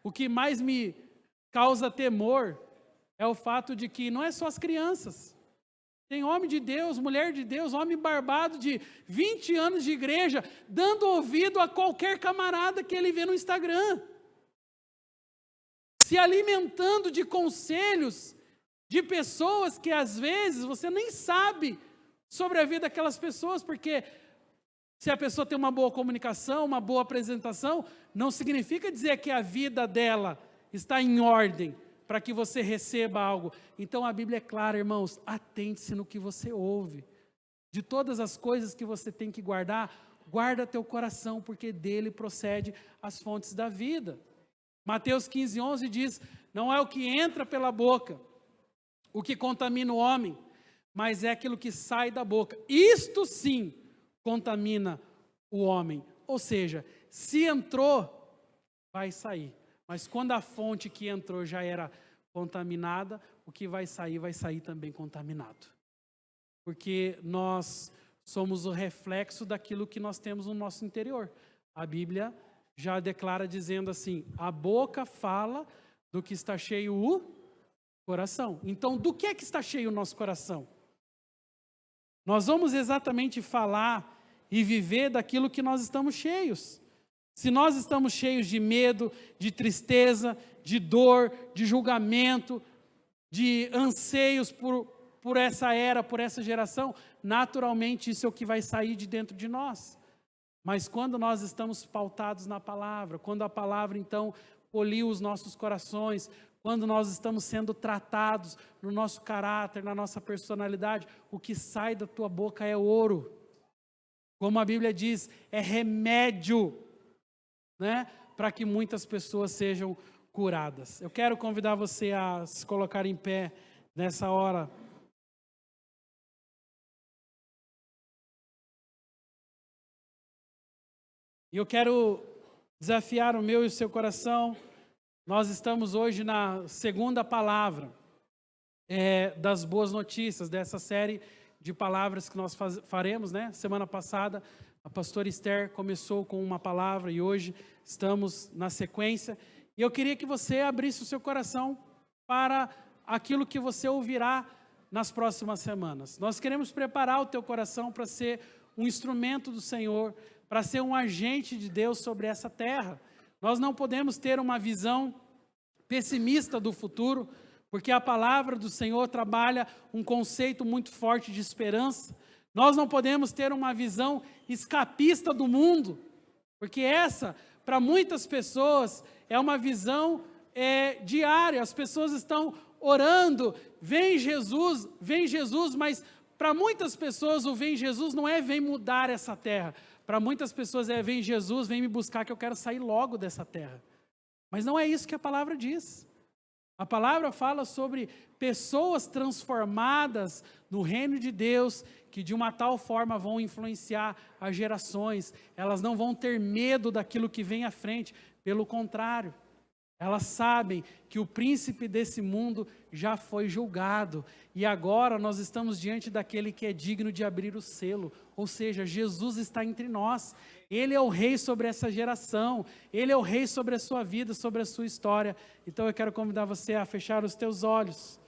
o que mais me causa temor é o fato de que não é só as crianças. Tem homem de Deus, mulher de Deus, homem barbado de 20 anos de igreja, dando ouvido a qualquer camarada que ele vê no Instagram. Se alimentando de conselhos de pessoas que às vezes você nem sabe sobre a vida daquelas pessoas, porque se a pessoa tem uma boa comunicação, uma boa apresentação, não significa dizer que a vida dela está em ordem para que você receba algo. Então a Bíblia é clara, irmãos, atente-se no que você ouve. De todas as coisas que você tem que guardar, guarda teu coração, porque dele procede as fontes da vida. Mateus 15:11 diz, não é o que entra pela boca, o que contamina o homem, mas é aquilo que sai da boca. Isto sim contamina o homem. Ou seja, se entrou, vai sair. Mas quando a fonte que entrou já era contaminada, o que vai sair também contaminado. Porque nós somos o reflexo daquilo que nós temos no nosso interior. A Bíblia já declara dizendo assim, a boca fala do que está cheio o coração. Então, do que é que está cheio o nosso coração? Nós vamos exatamente falar e viver daquilo que nós estamos cheios. Se nós estamos cheios de medo, de tristeza, de dor, de julgamento, de anseios por essa era, por essa geração, naturalmente isso é o que vai sair de dentro de nós. Mas quando nós estamos pautados na palavra, quando a palavra então poliu os nossos corações, quando nós estamos sendo tratados no nosso caráter, na nossa personalidade, o que sai da tua boca é ouro. Como a Bíblia diz, é remédio, né, para que muitas pessoas sejam curadas. Eu quero convidar você a se colocar em pé nessa hora. E eu quero desafiar o meu e o seu coração. Nós estamos hoje na segunda palavra das boas notícias, dessa série de palavras que nós faremos, né? Semana passada, a pastora Esther começou com uma palavra e hoje estamos na sequência. E eu queria que você abrisse o seu coração para aquilo que você ouvirá nas próximas semanas. Nós queremos preparar o teu coração para ser um instrumento do Senhor, para ser um agente de Deus sobre essa terra. Nós não podemos ter uma visão pessimista do futuro, porque a palavra do Senhor trabalha um conceito muito forte de esperança. Nós não podemos ter uma visão escapista do mundo, porque essa, para muitas pessoas, é uma visão diária. As pessoas estão orando, vem Jesus, mas para muitas pessoas o vem Jesus não é vem mudar essa terra. Para muitas pessoas é vem Jesus, vem me buscar que eu quero sair logo dessa terra. Mas não é isso que a palavra diz. A palavra fala sobre pessoas transformadas no reino de Deus, que de uma tal forma vão influenciar as gerações. Elas não vão ter medo daquilo que vem à frente, pelo contrário. Elas sabem que o príncipe desse mundo já foi julgado. E agora nós estamos diante daquele que é digno de abrir o selo. Ou seja, Jesus está entre nós. Ele é o rei sobre essa geração. Ele é o rei sobre a sua vida, sobre a sua história. Então eu quero convidar você a fechar os teus olhos.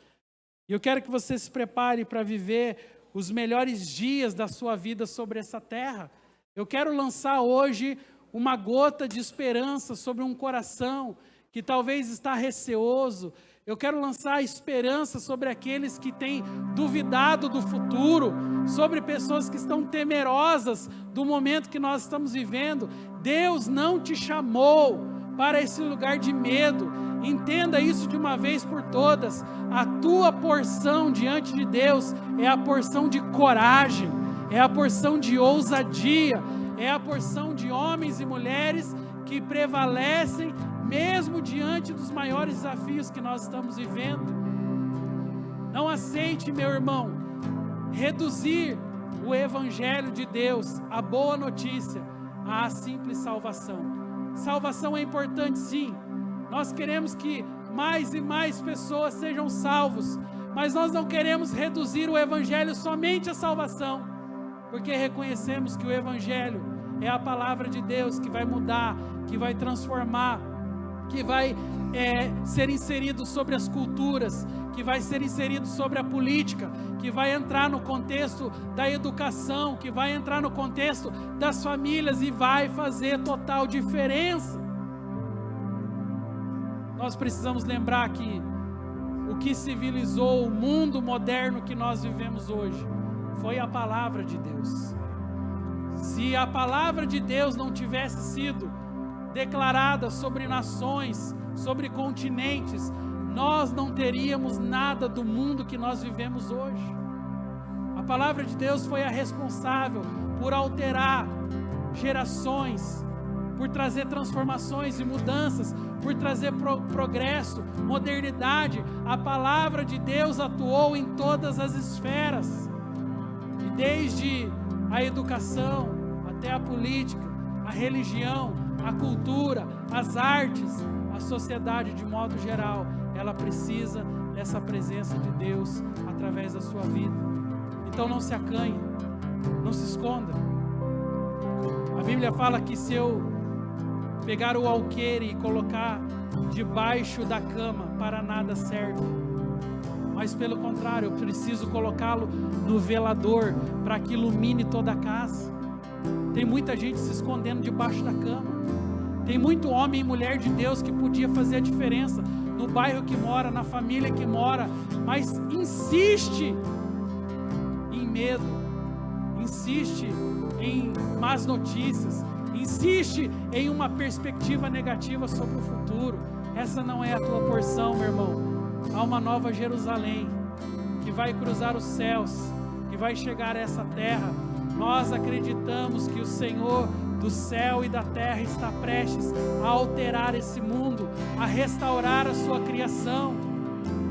E eu quero que você se prepare para viver os melhores dias da sua vida sobre essa terra. Eu quero lançar hoje uma gota de esperança sobre um coração que talvez está receoso. Eu quero lançar a esperança sobre aqueles que têm duvidado do futuro, sobre pessoas que estão temerosas do momento que nós estamos vivendo. Deus não te chamou para esse lugar de medo. Entenda isso de uma vez por todas. A tua porção diante de Deus é a porção de coragem, é a porção de ousadia, é a porção de homens e mulheres que prevalecem mesmo diante dos maiores desafios que nós estamos vivendo. Não aceite, meu irmão, reduzir o Evangelho de Deus, a boa notícia, a simples salvação. Salvação é importante, sim. Nós queremos que mais e mais pessoas sejam salvos, mas nós não queremos reduzir o Evangelho somente à salvação, porque reconhecemos que o Evangelho é a palavra de Deus que vai mudar, que vai transformar, que vai ser inserido sobre as culturas, que vai ser inserido sobre a política, que vai entrar no contexto da educação, que vai entrar no contexto das famílias e vai fazer total diferença. Nós precisamos lembrar que o que civilizou o mundo moderno que nós vivemos hoje foi a palavra de Deus. Se a palavra de Deus não tivesse sido declarada sobre nações, sobre continentes, nós não teríamos nada do mundo que nós vivemos hoje. A palavra de Deus foi a responsável por alterar gerações, por trazer transformações e mudanças, por trazer progresso, modernidade. A palavra de Deus atuou em todas as esferas, e desde a educação até a política, a religião, a cultura, as artes, a sociedade de modo geral, ela precisa dessa presença de Deus através da sua vida. Então não se acanhe, não se esconda. A Bíblia fala que se eu pegar o alqueire e colocar debaixo da cama, para nada serve, mas pelo contrário, eu preciso colocá-lo no velador, para que ilumine toda a casa. Tem muita gente se escondendo debaixo da cama. Tem muito homem e mulher de Deus que podia fazer a diferença no bairro que mora, na família que mora, mas insiste em medo, insiste em más notícias, insiste em uma perspectiva negativa sobre o futuro. Essa não é a tua porção, meu irmão. Há uma nova Jerusalém que vai cruzar os céus, que vai chegar a essa terra. Nós acreditamos que o Senhor do céu e da terra está prestes a alterar esse mundo, a restaurar a sua criação.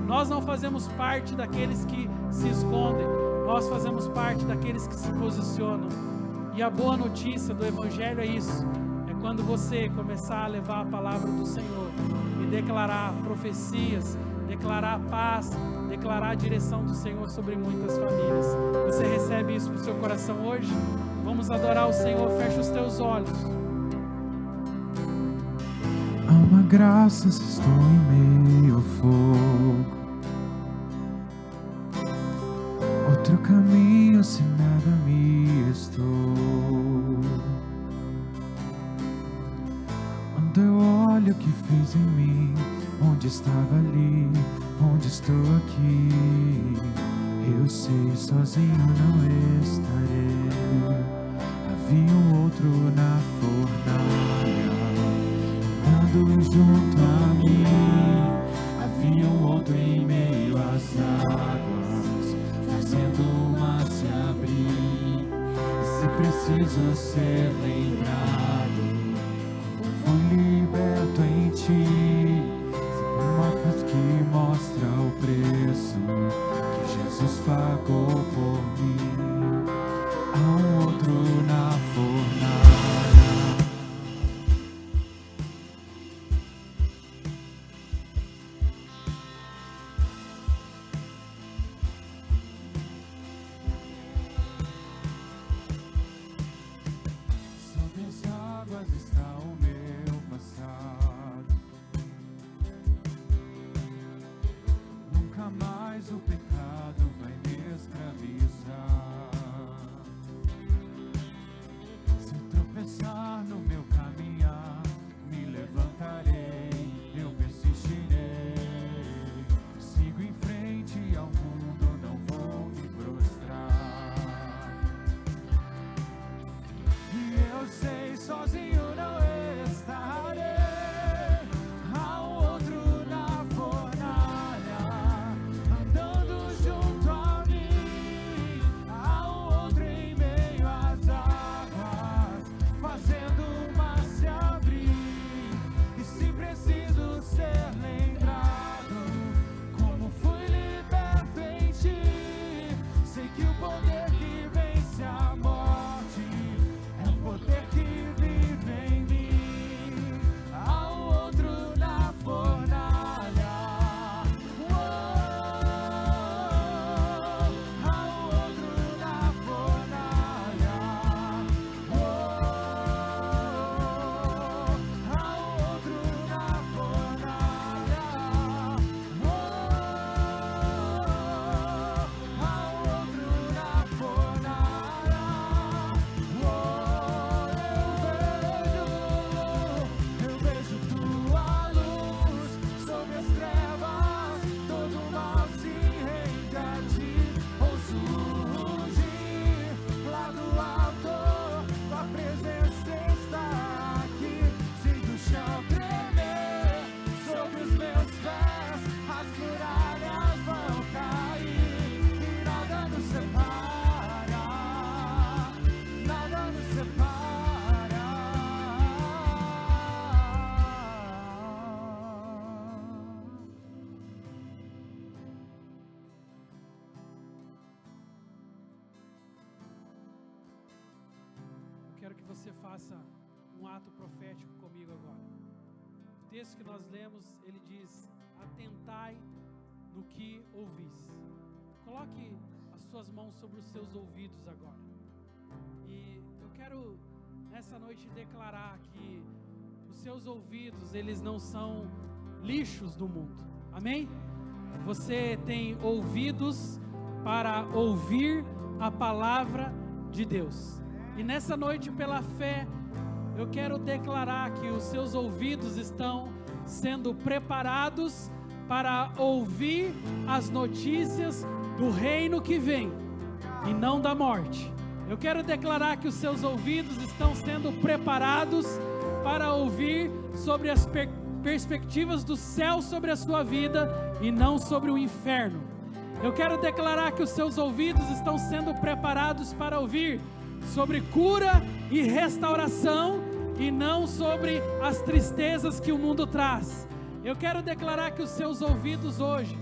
Nós não fazemos parte daqueles que se escondem, nós fazemos parte daqueles que se posicionam. E a boa notícia do Evangelho é isso, é quando você começar a levar a palavra do Senhor e declarar profecias, declarar paz, declarar a direção do Senhor sobre muitas famílias. Você recebe isso para o seu coração hoje? Vamos adorar o Senhor, fecha os teus olhos. Há uma graça se estou em meio ao fogo, outro caminho se nada me estou. Quando eu olho o que fez em mim, onde estava ali, onde estou aqui, eu sei, sozinho não estarei. Havia um outro na fornalha, andando junto a mim. Havia um outro em meio às águas, fazendo o mar se abrir. E se preciso ser lembrado, eu fui liberto em ti. Uma cruz que mostra o preço que Jesus pagou por mim. Há um outro na fornalha. Sobre as águas está o meu passado. Nunca mais o pecado vai me escravizar. Se eu tropeçar no meu caminhar, me levantarei, eu persistirei. Sigo em frente ao mundo, não vou me prostrar. E eu sei, sozinho não estarei. Há um outro na fornalha, andando faça um ato profético comigo agora. O texto que nós lemos, ele diz: atentai no que ouvis. Coloque as suas mãos sobre os seus ouvidos agora. E eu quero nessa noite declarar que os seus ouvidos, eles não são lixos do mundo. Amém? Você tem ouvidos para ouvir a palavra de Deus. E nessa noite, pela fé, eu quero declarar que os seus ouvidos estão sendo preparados para ouvir as notícias do reino que vem e não da morte. Eu quero declarar que os seus ouvidos estão sendo preparados para ouvir sobre as perspectivas do céu sobre a sua vida e não sobre o inferno. Eu quero declarar que os seus ouvidos estão sendo preparados para ouvir sobre cura e restauração e não sobre as tristezas que o mundo traz. Eu quero declarar que os seus ouvidos hoje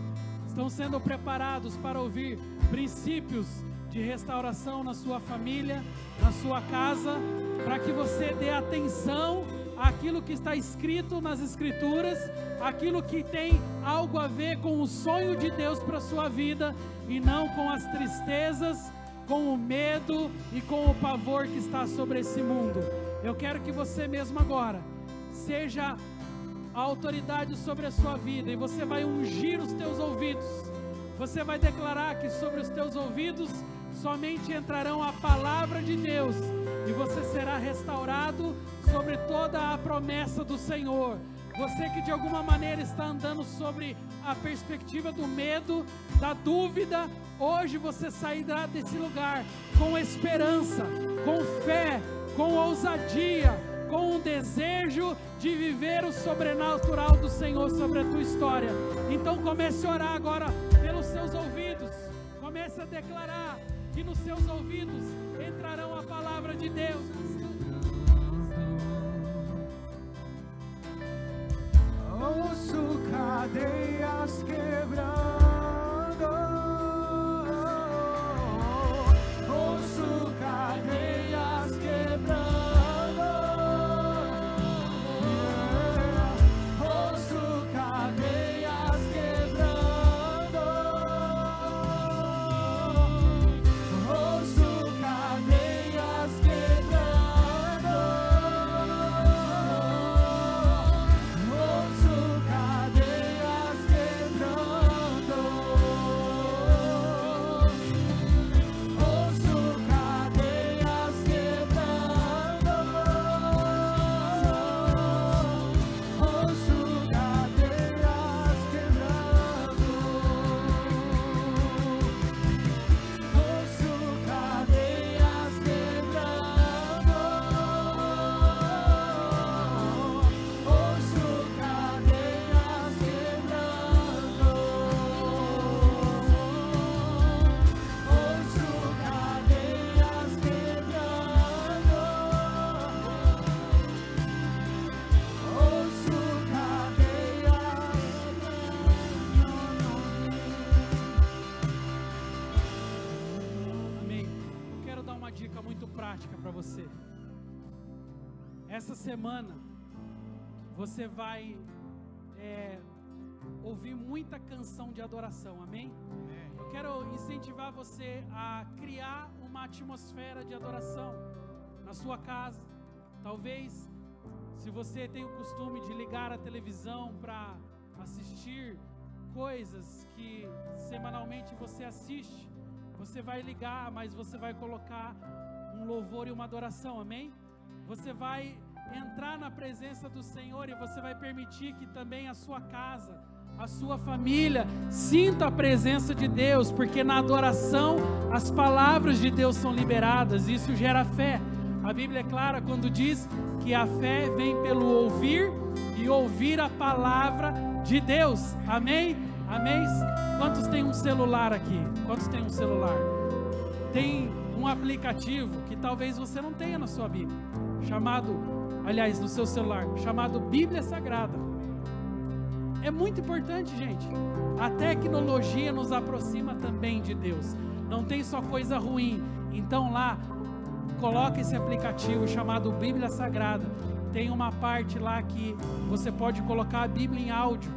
estão sendo preparados para ouvir princípios de restauração na sua família, na sua casa, para que você dê atenção àquilo que está escrito nas Escrituras, aquilo que tem algo a ver com o sonho de Deus para a sua vida, e não com as tristezas, com o medo e com o pavor que está sobre esse mundo. Eu quero que você mesmo agora seja a autoridade sobre a sua vida, e você vai ungir os teus ouvidos. Você vai declarar que sobre os teus ouvidos somente entrarão a palavra de Deus, e você será restaurado sobre toda a promessa do Senhor. Você que de alguma maneira está andando sobre a perspectiva do medo, da dúvida, hoje você sairá desse lugar com esperança, com fé, com ousadia, com um desejo de viver o sobrenatural do Senhor sobre a tua história. Então comece a orar agora pelos seus ouvidos. Comece a declarar que nos seus ouvidos entrarão a palavra de Deus. Ouço cadeias quebrando. Ouço cadeias quebrando. Ouço cadeias quebrando. Ouço cadeias quebrando. Ouço cadeias quebrando. Ouço cadeias quebrando. Ouço cadeias quebrando. Ouço cadeias quebrando. Ouço cadeias quebrando. Ouço cadeias quebrando. Ouço Amém. Eu quero dar uma dica muito prática para você. Essa semana você vai ouvir muita canção de adoração, amém? Eu quero incentivar você a criar uma atmosfera de adoração na sua casa. Talvez, se você tem o costume de ligar a televisão para assistir coisas que semanalmente você assiste, você vai ligar, mas você vai colocar um louvor e uma adoração, amém? Você vai entrar na presença do Senhor e você vai permitir que também a sua casa, a sua família sinta a presença de Deus, porque na adoração as palavras de Deus são liberadas, e isso gera fé. A Bíblia é clara quando diz que a fé vem pelo ouvir e ouvir a palavra de Deus, amém? Amém? Quantos têm um celular aqui? Quantos têm um celular? Tem um aplicativo que talvez você não tenha na sua Bíblia, no seu celular, chamado Bíblia Sagrada. É muito importante, gente. A tecnologia nos aproxima também de Deus. Não tem só coisa ruim. Então lá, coloca esse aplicativo chamado Bíblia Sagrada. Tem uma parte lá que você pode colocar a Bíblia em áudio.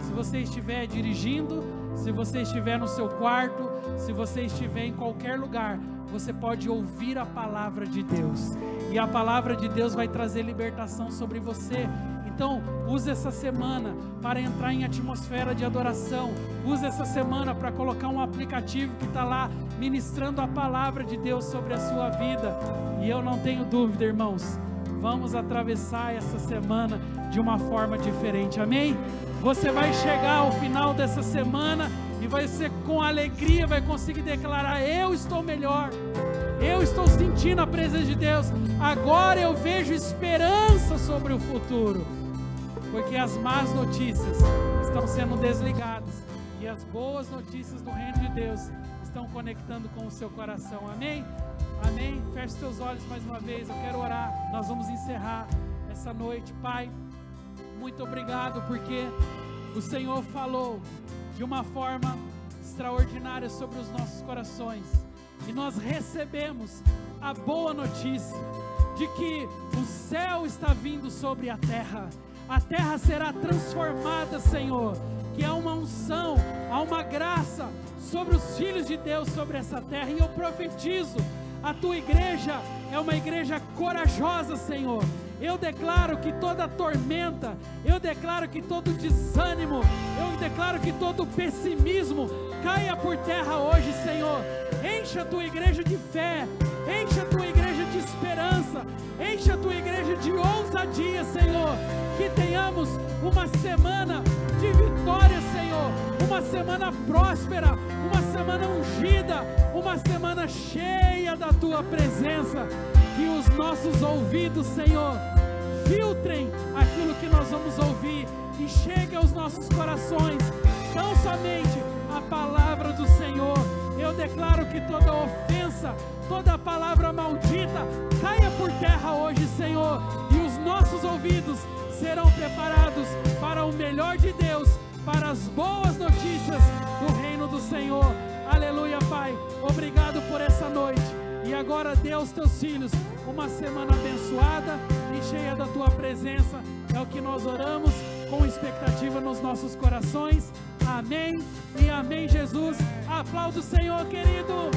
Se você estiver dirigindo, se você estiver no seu quarto, se você estiver em qualquer lugar, você pode ouvir a palavra de Deus. E a palavra de Deus vai trazer libertação sobre você. Então, use essa semana para entrar em atmosfera de adoração. Use essa semana para colocar um aplicativo que está lá ministrando a palavra de Deus sobre a sua vida. E eu não tenho dúvida, irmãos, vamos atravessar essa semana de uma forma diferente, amém? Você vai chegar ao final dessa semana e vai ser com alegria, vai conseguir declarar: eu estou melhor, eu estou sentindo a presença de Deus, agora eu vejo esperança sobre o futuro, porque as más notícias estão sendo desligadas e as boas notícias do reino de Deus estão conectando com o seu coração, amém? Amém? Feche seus olhos mais uma vez, eu quero orar, nós vamos encerrar essa noite. Pai, muito obrigado porque o Senhor falou de uma forma extraordinária sobre os nossos corações, e nós recebemos a boa notícia de que o céu está vindo sobre a terra será transformada, Senhor, que há uma unção, há uma graça sobre os filhos de Deus sobre essa terra, e eu profetizo, a tua igreja é uma igreja corajosa, Senhor. Eu declaro que toda tormenta, eu declaro que todo desânimo, eu declaro que todo pessimismo caia por terra hoje, Senhor. Enche a tua igreja de fé, enche a tua igreja de esperança, enche a tua igreja de ousadia, Senhor. Que tenhamos uma semana de vitória, Senhor, uma semana próspera, uma semana ungida, uma semana cheia da tua presença. Que os nossos ouvidos, Senhor, filtrem aquilo que nós vamos ouvir e chegue aos nossos corações tão somente a palavra do Senhor. Eu declaro que toda ofensa, toda palavra maldita caia por terra hoje, Senhor, e os nossos ouvidos serão preparados para o melhor de Deus, para as boas notícias do reino do Senhor. Aleluia, Pai, obrigado por essa noite. E agora dê aos teus filhos uma semana abençoada e cheia da tua presença. É o que nós oramos com expectativa nos nossos corações. Amém e amém, Jesus. Aplauda o Senhor, querido.